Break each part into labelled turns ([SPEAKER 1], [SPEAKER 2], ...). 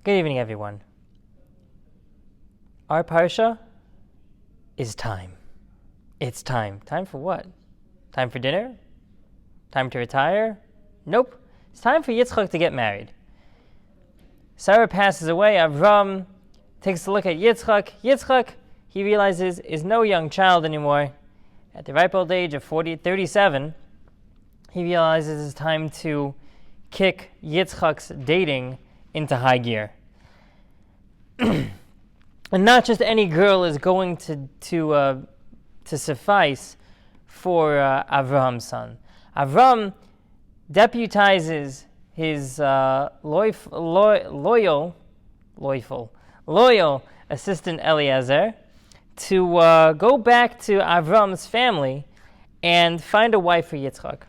[SPEAKER 1] Good evening, everyone. Our parsha is time. It's time. Time for what? Time for dinner? Time to retire? Nope. It's time for Yitzchak to get married. Sarah passes away. Avram takes a look at Yitzchak. Yitzchak, he realizes, is no young child anymore. At the ripe old age of 37, he realizes it's time to kick Yitzchak's dating into high gear. And not just any girl is going to suffice for Avraham's son. Avram deputizes his loyal assistant Eliezer to go back to Avram's family and find a wife for Yitzchak.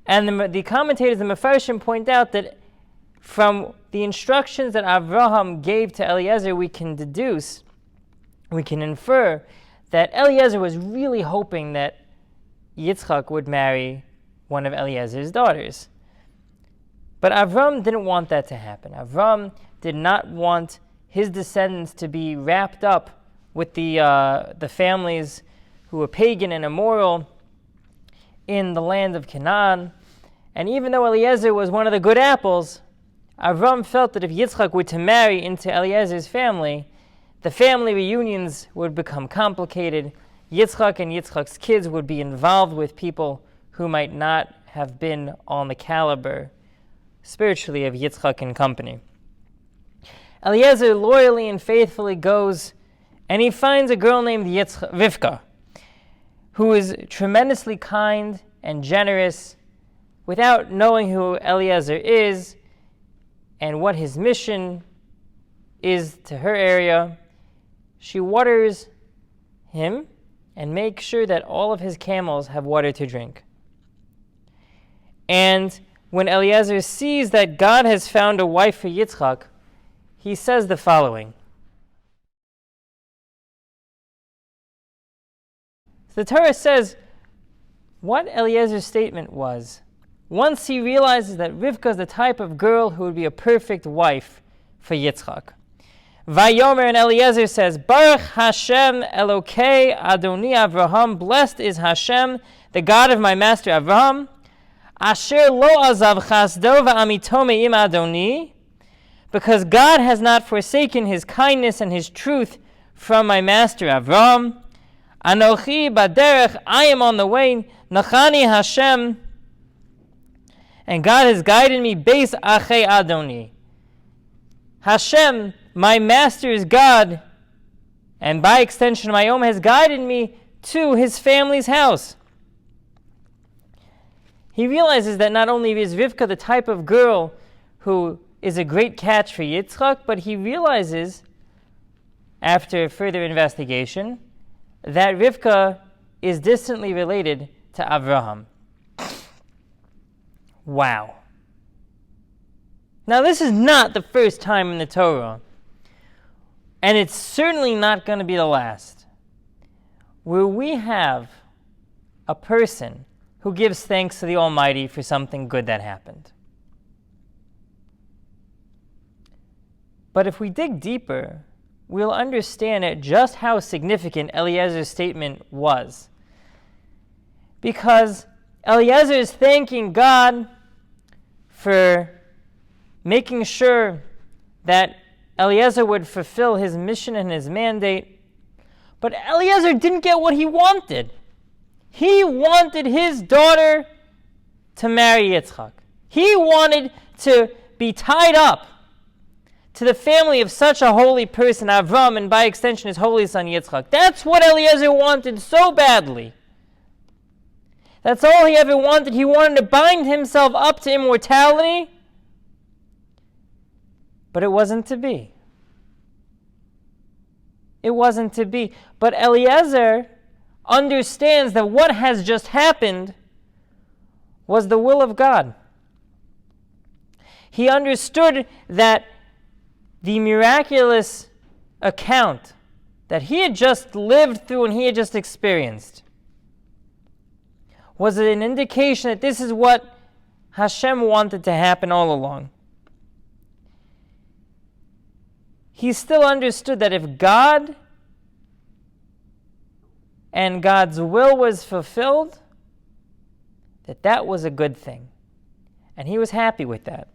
[SPEAKER 1] And the commentators, the Mefarshim, point out that from the instructions that Avraham gave to Eliezer, we can infer that Eliezer was really hoping that Yitzchak would marry one of Eliezer's daughters. But Avram didn't want that to happen. Avram did not want his descendants to be wrapped up with the families who were pagan and immoral in the land of Canaan. And even though Eliezer was one of the good apples, Avram felt that if Yitzchak were to marry into Eliezer's family, the family reunions would become complicated. Yitzchak and Yitzchak's kids would be involved with people who might not have been on the caliber spiritually of Yitzchak and company. Eliezer loyally and faithfully goes, and he finds a girl named Rivka, who is tremendously kind and generous. Without knowing who Eliezer is and what his mission is to her area, she waters him and makes sure that all of his camels have water to drink. And when Eliezer sees that God has found a wife for Yitzchak, he says the following. The Torah says what Eliezer's statement was. Once he realizes that Rivka is the type of girl who would be a perfect wife for Yitzchak. Vayomer, and Eliezer says, Baruch Hashem Elokei Adoni Avraham, blessed is Hashem, the God of my master Avraham, Asher lo azav chasdo va'amito me'im Adoni, because God has not forsaken his kindness and his truth from my master Avraham. Anochi baderech, I am on the way, Nachani Hashem, and God has guided me, Beis Achei Adoni. Hashem, my master's God, and by extension my own, has guided me to his family's house. He realizes that not only is Rivka the type of girl who is a great catch for Yitzchak, but he realizes, after further investigation, that Rivka is distantly related to Avraham. Wow. Now, this is not the first time in the Torah, and it's certainly not going to be the last, where we have a person who gives thanks to the Almighty for something good that happened. But if we dig deeper, we'll understand just how significant Eliezer's statement was. Because Eliezer is thanking God for making sure that Eliezer would fulfill his mission and his mandate. But Eliezer didn't get what he wanted. He wanted his daughter to marry Yitzchak. He wanted to be tied up to the family of such a holy person, Avram, and by extension his holy son Yitzchak. That's what Eliezer wanted so badly. That's all he ever wanted. He wanted to bind himself up to immortality, but it wasn't to be. It wasn't to be. But Eliezer understands that what has just happened was the will of God. He understood that the miraculous account that he had just lived through and he had just experienced was an indication that this is what Hashem wanted to happen all along. he still understood that if God and God's will was fulfilled, that was a good thing. And he was happy with that.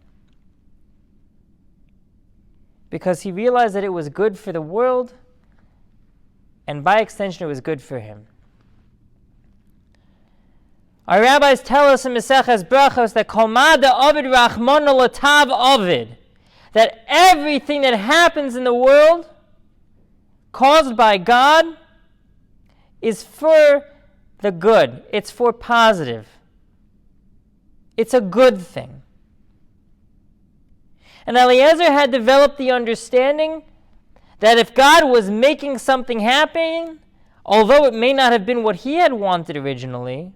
[SPEAKER 1] Because he realized that it was good for the world, and by extension it was good for him. Our rabbis tell us in Maseches Brachos that Kol ma da'ovid rachmana l'tav ovid, that everything that happens in the world caused by God is for the good. It's for positive. It's a good thing. And Eliezer had developed the understanding that if God was making something happen, although it may not have been what he had wanted originally,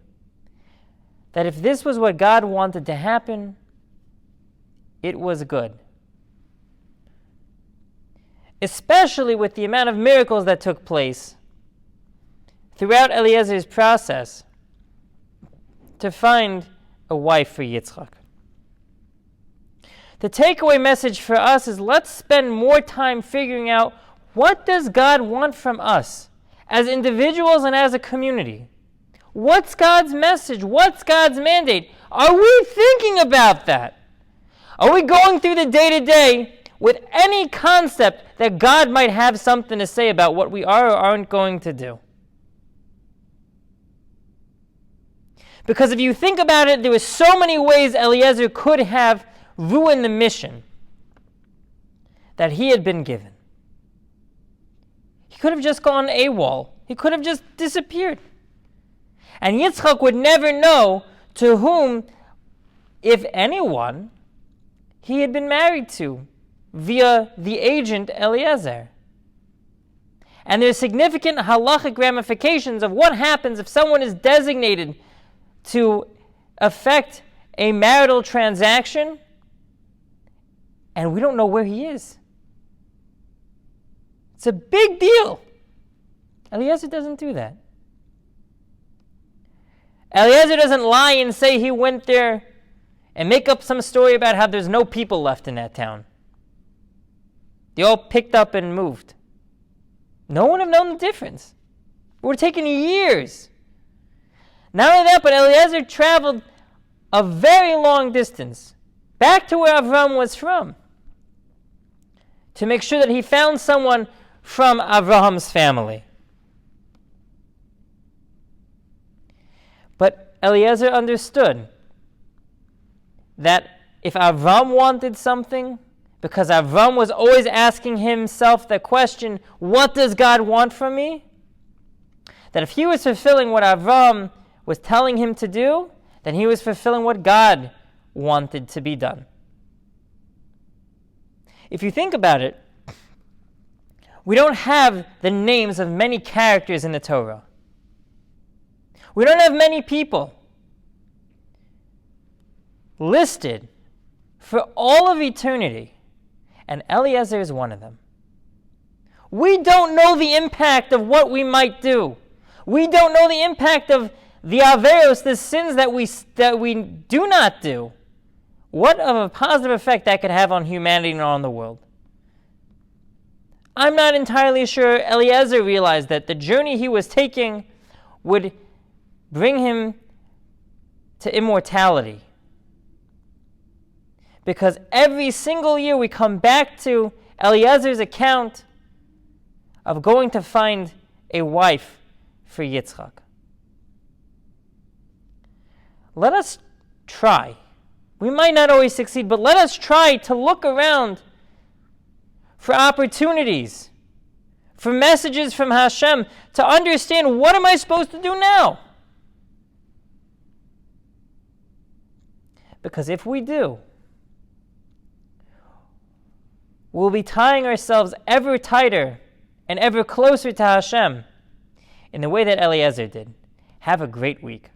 [SPEAKER 1] that if this was what God wanted to happen, it was good. Especially with the amount of miracles that took place throughout Eliezer's process to find a wife for Yitzchak. The takeaway message for us is let's spend more time figuring out what does God want from us as individuals and as a community. What's God's message? What's God's mandate? Are we thinking about that? Are we going through the day-to-day with any concept that God might have something to say about what we are or aren't going to do? Because if you think about it, there were so many ways Eliezer could have ruined the mission that he had been given. He could have just gone AWOL. He could have just disappeared. And Yitzchak would never know to whom, if anyone, he had been married to via the agent Eliezer. And there's significant halachic ramifications of what happens if someone is designated to affect a marital transaction and we don't know where he is. It's a big deal. Eliezer doesn't do that. Eliezer doesn't lie and say he went there and make up some story about how there's no people left in that town. They all picked up and moved. No one would have known the difference. It would have taken years. Not only that, but Eliezer traveled a very long distance back to where Avram was from to make sure that he found someone from Avraham's family. But Eliezer understood that if Avram wanted something, because Avram was always asking himself the question, what does God want from me? That if he was fulfilling what Avram was telling him to do, then he was fulfilling what God wanted to be done. If you think about it, we don't have the names of many characters in the Torah. We don't have many people listed for all of eternity, and Eliezer is one of them. We don't know the impact of what we might do. We don't know the impact of the averos, the sins that we do not do. What of a positive effect that could have on humanity and on the world. I'm not entirely sure Eliezer realized that the journey he was taking would bring him to immortality. Because every single year we come back to Eliezer's account of going to find a wife for Yitzchak. Let us try. We might not always succeed, but let us try to look around for opportunities, for messages from Hashem, to understand what am I supposed to do now? Because if we do, we'll be tying ourselves ever tighter and ever closer to Hashem in the way that Eliezer did. Have a great week.